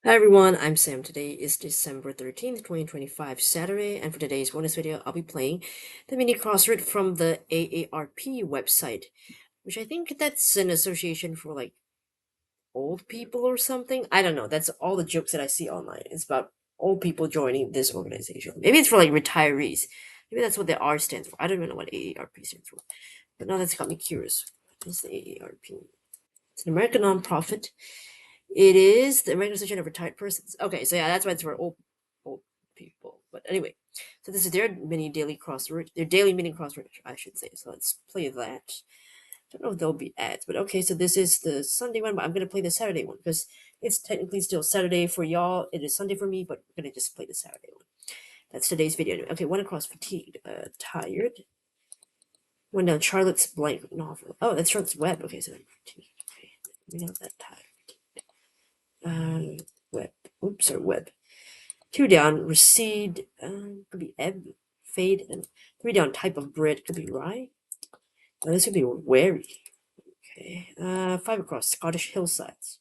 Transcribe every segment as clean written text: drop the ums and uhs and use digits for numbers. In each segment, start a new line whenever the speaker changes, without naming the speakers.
Hi everyone, I'm Sam. Today is December 13th, 2025, Saturday, and for today's bonus video, I'll be playing the mini crossword from the AARP website, which I think that's an association for like old people or something. I don't know. That's all the jokes that I see online. It's about old people joining this organization. Maybe it's for like retirees. Maybe that's what the R stands for. I don't even know what AARP stands for. But now that's got me curious. What is the AARP? It's an American nonprofit. It is the American Association of Retired Persons. Okay, so yeah, that's why it's for old people. But anyway, so this is their daily crossword, their daily mini crossword, I should say. So let's play that. I don't know if there'll be ads, but okay. So this is the Sunday one, but I'm gonna play the Saturday one because it's technically still Saturday for y'all. It is Sunday for me, but we're gonna just play the Saturday one. That's today's video. Okay, one across fatigued, tired. One down Charlotte's blank novel. Oh, that's Charlotte's Web. Okay, so fatigued. Okay, we know that tired. Web. Oops, or web. Two down, recede, could be ebb, fade, and three down, type of bread, could be rye. This could be wary. Okay. Five across, Scottish hillsides.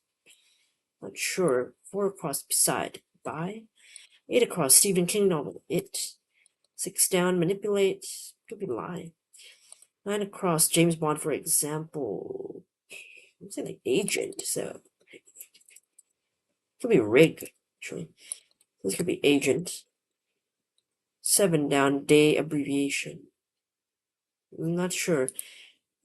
Not sure. Four across, beside, by. Eight across, Stephen King novel, It. Six down, manipulate, could be lie. Nine across, James Bond, for example. I'm saying like agent, so could be rig, actually. This could be agent. Seven down, day abbreviation. I'm not sure.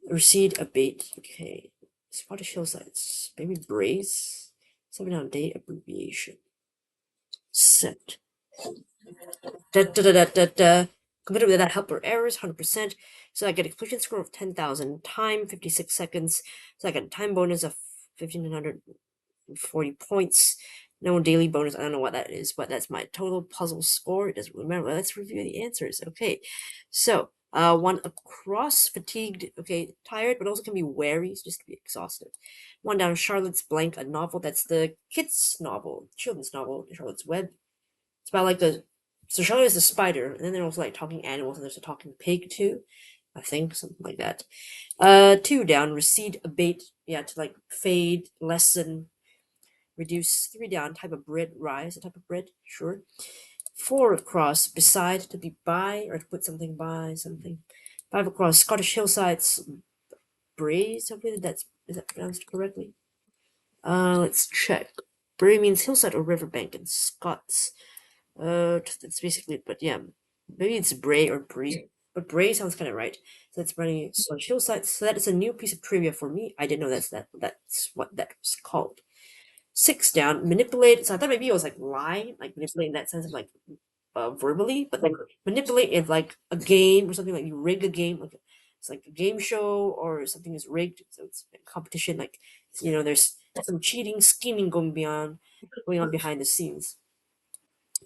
Recede, abate. Okay. Scottish hillsides. Maybe brace. Seven down, day abbreviation. Set. Da da da da da da. Completed with that helper errors, 100%. So I get a completion score of 10,000. Time, 56 seconds. So I get a time bonus of 1,540 points. No daily bonus. I don't know what that is, but that's my total puzzle score. It doesn't remember. Let's review the answers. Okay. So, one across, fatigued. Okay, tired, but also can be wary, just to be exhausted. One down, Charlotte's Blank, a novel. That's the kids' novel, children's novel, Charlotte's Web. It's about like the. So Charlotte is a spider, and then they're also like talking animals, and there's a talking pig too. I think something like that. Two down, recede, abate. Yeah, to like fade, lessen, reduce. Three down, type of bread, rise, a type of bread, sure. Four across, beside, to be by, or to put something by something. Five across, Scottish hillsides, brae, something is that pronounced correctly? Let's check. Brae means hillside or riverbank in Scots. That's basically it, but yeah, maybe it's Bray or Bree, but Bray sounds kind of right. So that's running Scottish hillsides. So that is a new piece of trivia for me. I didn't know that's what that was called. Six down, manipulate. So I thought maybe it was like lie, like manipulate in that sense of like verbally, but like manipulate is like a game or something, like you rig a game, like it's like a game show or something is rigged, so it's a competition. Like there's some cheating, scheming going on behind the scenes.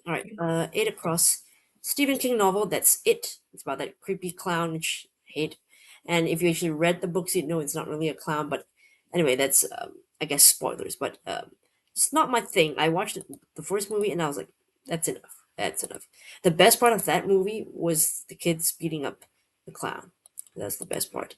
All right, eight across. Stephen King novel. That's it. It's about that creepy clown, which I hate. And if you actually read the books, you'd know it's not really a clown. But anyway, that's I guess spoilers. But it's not my thing. I watched the first movie and I was like, that's enough. That's enough. The best part of that movie was the kids beating up the clown. That's the best part.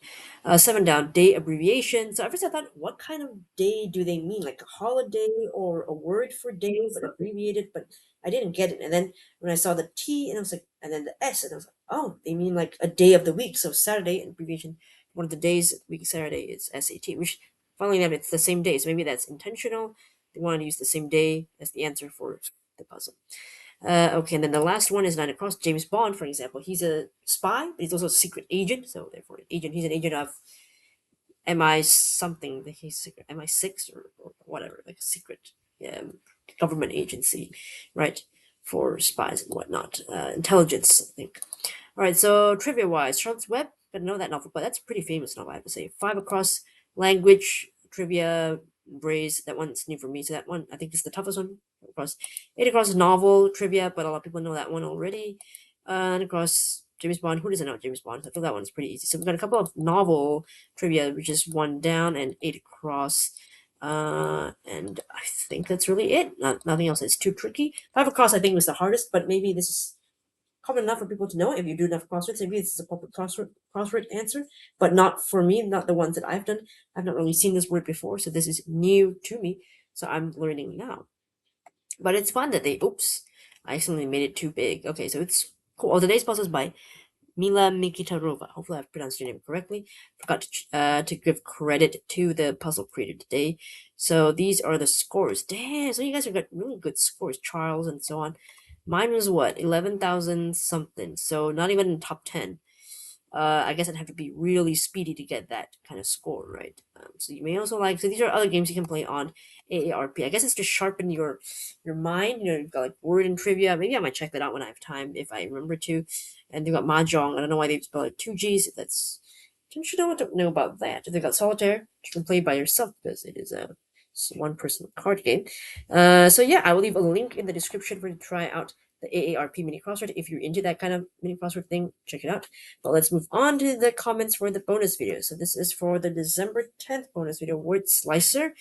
Seven down, day abbreviation. So at first I thought, what kind of day do they mean? Like a holiday or a word for day, but abbreviated? But I didn't get it. And then when I saw the T and I was like, and then the S, and I was like, oh, they mean like a day of the week. So Saturday, abbreviation, one of the days, week Saturday is SAT, which funnily enough, it's the same day. So maybe that's intentional. They wanted to use the same day as the answer for the puzzle. Okay, and then the last one is nine across. James Bond, for example, he's a spy, but he's also a secret agent. So therefore, agent. He's an agent of MI something. He's secret MI6 or whatever, like a secret government agency, right? For spies and whatnot, intelligence, I think. All right, so trivia wise, Charlotte's Web. I know that novel, but that's a pretty famous novel, I have to say. Five across, language trivia, Braze. That one's new for me, so that one I think is the toughest one. Across, eight across novel trivia, but a lot of people know that one already. And across James Bond, who doesn't know James Bond? I feel that one's pretty easy. So we've got a couple of novel trivia, which is one down and eight across. And I think that's really it. Nothing else is too tricky. Five across, I think, was the hardest, but maybe this is common enough for people to know. If you do enough crosswords, maybe this is a public crossword answer, but not for me, not the ones that I've done. I've not really seen this word before, so this is new to me. So I'm learning now. But it's fun that they, oops, I accidentally made it too big. Okay, so it's cool. Oh, today's puzzle is by Mila Mikitarova. Hopefully I've pronounced your name correctly. Forgot to give credit to the puzzle creator today. So these are the scores. Damn, so you guys have got really good scores, Charles and so on. Mine was what, 11,000 something. So not even in top 10. I guess I'd have to be really speedy to get that kind of score, right? So you may also like. So these are other games you can play on AARP. I guess it's to sharpen your mind. You know, you've got like word and trivia. Maybe I might check that out when I have time if I remember to. And they've got mahjong. I don't know why they spell it two G's. That's don't you know what to know about that? They've got solitaire. You can play by yourself because it is a one person card game. So yeah, I will leave a link in the description for you to try out the AARP mini crossword. If you're into that kind of mini crossword thing, check it out. But let's move on to the comments for the bonus video. So this is for the December 10th bonus video, Word Slicer.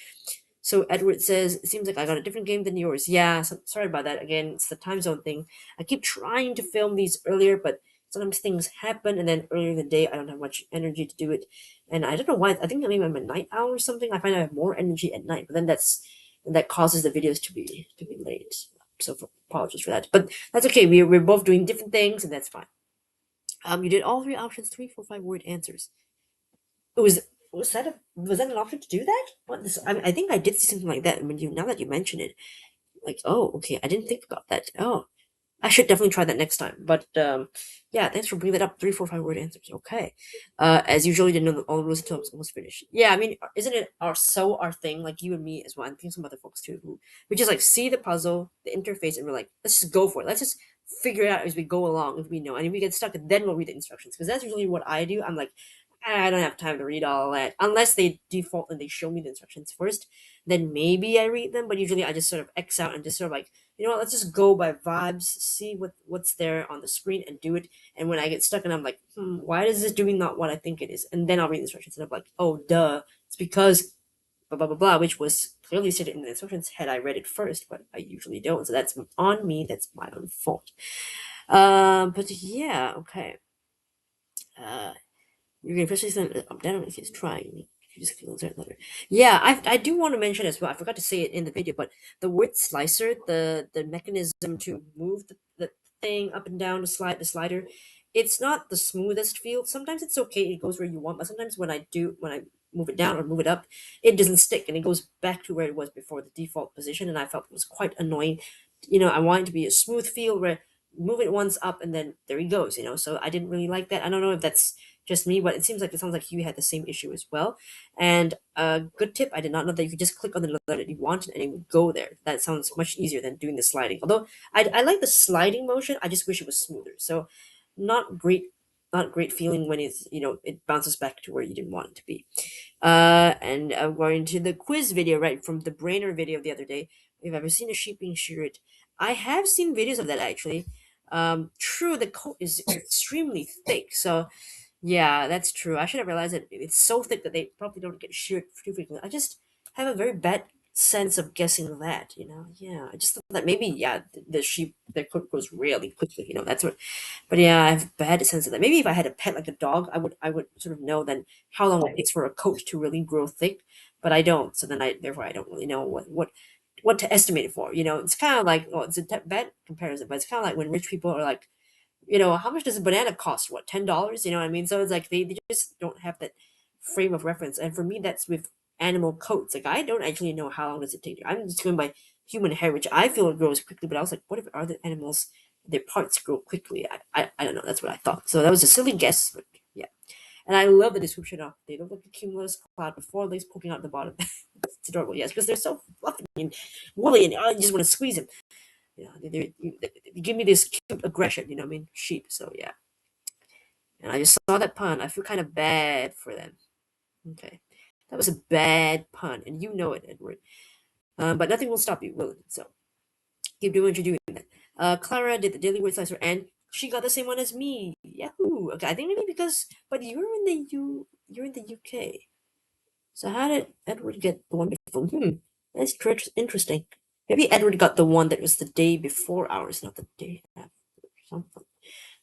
So Edward says, it seems like I got a different game than yours. Yeah, so, sorry about that. Again, it's the time zone thing. I keep trying to film these earlier, but sometimes things happen, and then earlier in the day, I don't have much energy to do it. And I don't know why. I think maybe I'm a night owl or something. I find I have more energy at night, but then that causes the videos to be late. So apologies for that. But that's okay. We're both doing different things, and that's fine. You did all three options, 3, 4, 5 word answers. It was that an option to do that? What this? I think I did see something like that. When you now that you mention it, like, oh, okay, I didn't think about that. Oh, I should definitely try that next time. But yeah, thanks for bringing that up. 3, 4, 5 word answers. Okay. As usual, you didn't know all the rules until I was almost finished. Yeah, I mean, isn't it our thing? Like you and me as well. I think some other folks too, who we just like see the puzzle, the interface, and we're like, let's just go for it. Let's just figure it out as we go along if we know. And if we get stuck, then we'll read the instructions because that's usually what I do. I'm like, I don't have time to read all that unless they default and they show me the instructions first. Then maybe I read them, but usually I just sort of X out and just sort of like, you know what, let's just go by vibes, see what's there on the screen and do it. And when I get stuck and I'm like, why is this doing not what I think it is? And then I'll read the instructions and I'm like, oh duh, it's because blah blah blah blah, which was clearly stated in the instructions had I read it first, but I usually don't. So that's on me, that's my own fault. But yeah, okay. Uh you're gonna especially send I'm down if he's trying. You just feel certain letter. Yeah, I do want to mention as well. I forgot to say it in the video, but the word slicer, the mechanism to move the thing up and down the slider, it's not the smoothest feel. Sometimes it's okay, it goes where you want, but sometimes when I move it down or move it up, it doesn't stick and it goes back to where it was before the default position, and I felt it was quite annoying. You know, I want it to be a smooth feel where move it once up and then there he goes, you know. So I didn't really like that. I don't know if that's just me, but it sounds like you had the same issue as well. And a good tip, I did not know that you could just click on the letter that you want and it would go there. That sounds much easier than doing the sliding. Although I like the sliding motion, I just wish it was smoother. So not great, not great feeling when it's, you know, it bounces back to where you didn't want it to be. And I'm going to the quiz video, right, from the Brainer video the other day. If you've ever seen a sheep being sheared, I have seen videos of that actually. True, the coat is extremely thick, so yeah, that's true. I should have realized that it's so thick that they probably don't get sheared too frequently. I just have a very bad sense of guessing that, you know. Yeah, I just thought that maybe, yeah, the sheep, their coat grows really quickly, you know. That's what. But yeah, I have a bad sense of that. Maybe if I had a pet like a dog, I would sort of know then how long it takes for a coat to really grow thick. But I don't, so then therefore I don't really know what to estimate it for. You know, it's kind of like, well, it's a bad comparison, but it's kind of like when rich people are like, you know, how much does a banana cost? What, $10? You know what I mean? So it's like they just don't have that frame of reference. And for me, that's with animal coats. Like I don't actually know how long does it take. I'm just going by human hair, which I feel it grows quickly. But I was like, what if other animals, their parts grow quickly? I don't know. That's what I thought. So that was a silly guess, but yeah. And I love the description of they look like a cumulus cloud with four legs poking out the bottom. It's adorable, yes, because they're so fluffy and woolly, and I just want to squeeze them. You know, they give me this cute aggression. You know what I mean? Sheep. So yeah. And I just saw that pun. I feel kind of bad for them. Okay, that was a bad pun, and you know it, Edward. But nothing will stop you, will it? So keep doing what you're doing. Then. Clara did the daily word slicer, and she got the same one as me. Yahoo! Okay, I think maybe because, but you're in the UK. So how did Edward get the one before? That's interesting. Maybe Edward got the one that was the day before ours, not the day after. Something.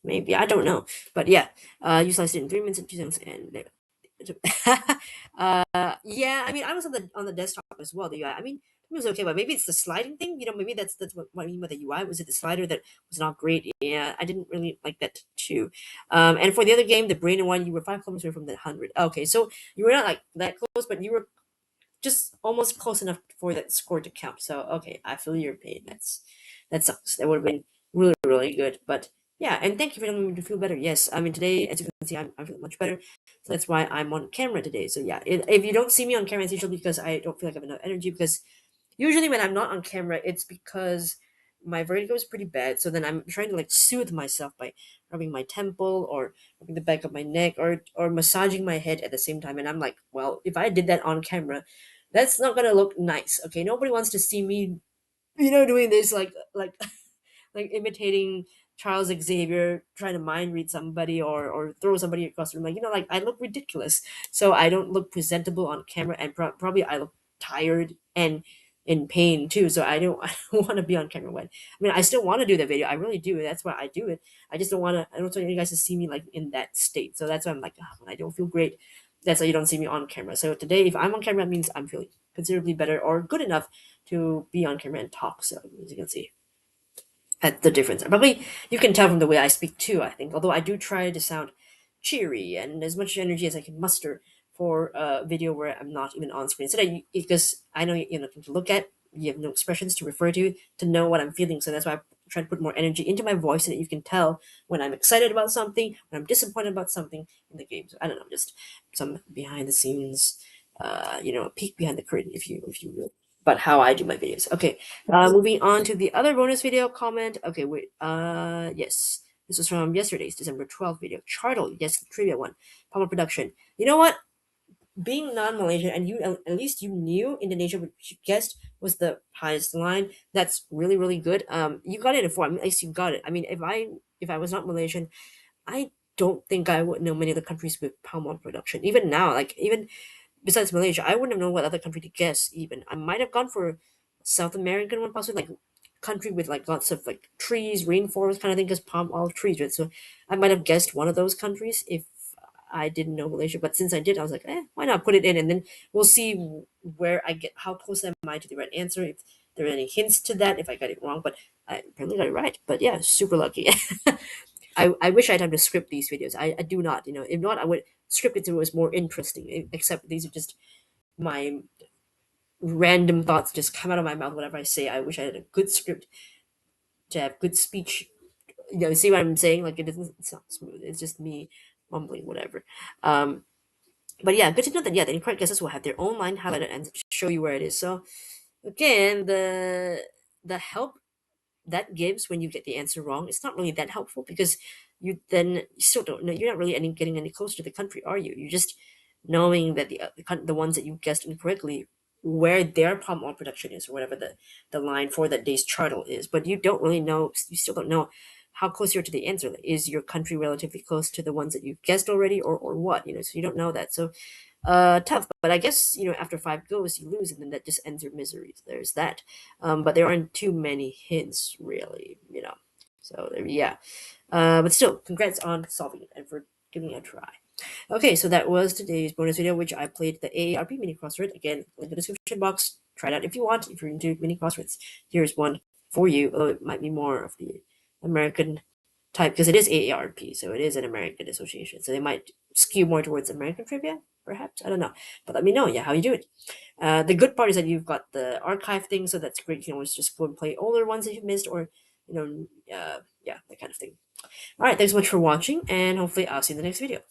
Maybe I don't know, but yeah. You sliced it in 3 minutes and 2 seconds, and yeah. I mean, I was on the desktop as well. I mean, was okay, but maybe it's the sliding thing. Maybe that's what I mean by the UI. Was it the slider that was not great? Yeah, I didn't really like that too. And for the other game, the brain one, you were 5 kilometers away from the 100. Okay, so you were not like that close, but you were just almost close enough for that score to count. So okay, I feel your pain. That sucks. That would have been really really good. But yeah, and thank you for telling me to feel better. Yes, I mean today, as you can see, I'm feeling much better. So that's why I'm on camera today. So yeah, if you don't see me on camera, it's usually because I don't feel like I have enough energy. Because usually when I'm not on camera, it's because my vertigo is pretty bad. So then I'm trying to like soothe myself by rubbing my temple or rubbing the back of my neck or massaging my head at the same time. And I'm like, well, if I did that on camera, that's not gonna look nice. Okay, nobody wants to see me, doing this like imitating Charles Xavier trying to mind read somebody or throw somebody across the room. Like I look ridiculous. So I don't look presentable on camera, and probably I look tired and in pain too. So I don't I don't want to be on camera when. I mean, I still want to do the video. I really do. That's why I do it. I just don't want to. I don't want you guys to see me like in that state. So that's why I'm like, when I don't feel great, that's why you don't see me on camera. So today, if I'm on camera, it means I'm feeling considerably better or good enough to be on camera and talk. So as you can see, at the difference. Probably you can tell from the way I speak too, I think. Although I do try to sound cheery and as much energy as I can muster for a video where I'm not even on screen. Because I know you're nothing to look at, you have no expressions to refer to know what I'm feeling. So that's why I try to put more energy into my voice so that you can tell when I'm excited about something, when I'm disappointed about something in the game. So I don't know, just some behind the scenes, peek behind the curtain if you will. But how I do my videos. Okay, moving on to the other bonus video comment. Okay, wait. Yes. This was from yesterday's December 12th video. Chartle, yes, the trivia one. Palmer production. You know what? Being non-Malaysian and you at least you knew Indonesia, which you guessed was the highest line. That's really, really good. You got it in four. I mean, at least you got it. I mean, if I was not Malaysian, I don't think I would know many other countries with palm oil production. Even now, like even besides Malaysia, I wouldn't have known what other country to guess. Even I might have gone for South American one, possibly like country with like lots of like trees, rainforest kind of thing, because palm oil trees, right? So I might have guessed one of those countries if I didn't know Malaysia. But since I did, I was like, why not put it in, and then we'll see where I get, how close am I to the right answer. If there are any hints to that, if I got it wrong, but I apparently got it right. But yeah, super lucky. I wish I had time to script these videos. I do not. If not, I would script it so it was more interesting. Except these are just my random thoughts just come out of my mouth whenever I say. I wish I had a good script to have good speech. See what I'm saying? Like it's not smooth. It's just me mumbling whatever. Um, but yeah, good to know that the incorrect guesses will have their own line highlighted and show you where it is. So again, the help that gives when you get the answer wrong, it's not really that helpful because you still don't know. You're not really getting any closer to the country, are you? You're just knowing that the ones that you guessed incorrectly, where their palm oil production is, or whatever the line for that day's chartle is. But you don't really know. You still don't know how close you're to the answer. Is your country relatively close to the ones that you've guessed already, or what? So you don't know that. So tough, but I guess after 5 goes you lose, and then that just ends your misery. So there's that. But there aren't too many hints really. So yeah. But still, congrats on solving it and for giving it a try. Okay, so that was today's bonus video, which I played the AARP mini crossword. Again, link in the description box. Try it out if you want. If you're into mini crosswords, here's one for you. Although it might be more of the American type because it is AARP, so it is an American association. So they might skew more towards American trivia, perhaps. I don't know. But let me know, how you do it. The good part is that you've got the archive thing, so that's great. You can always just go and play older ones that you've missed, or yeah, that kind of thing. All right, thanks so much for watching, and hopefully I'll see you in the next video.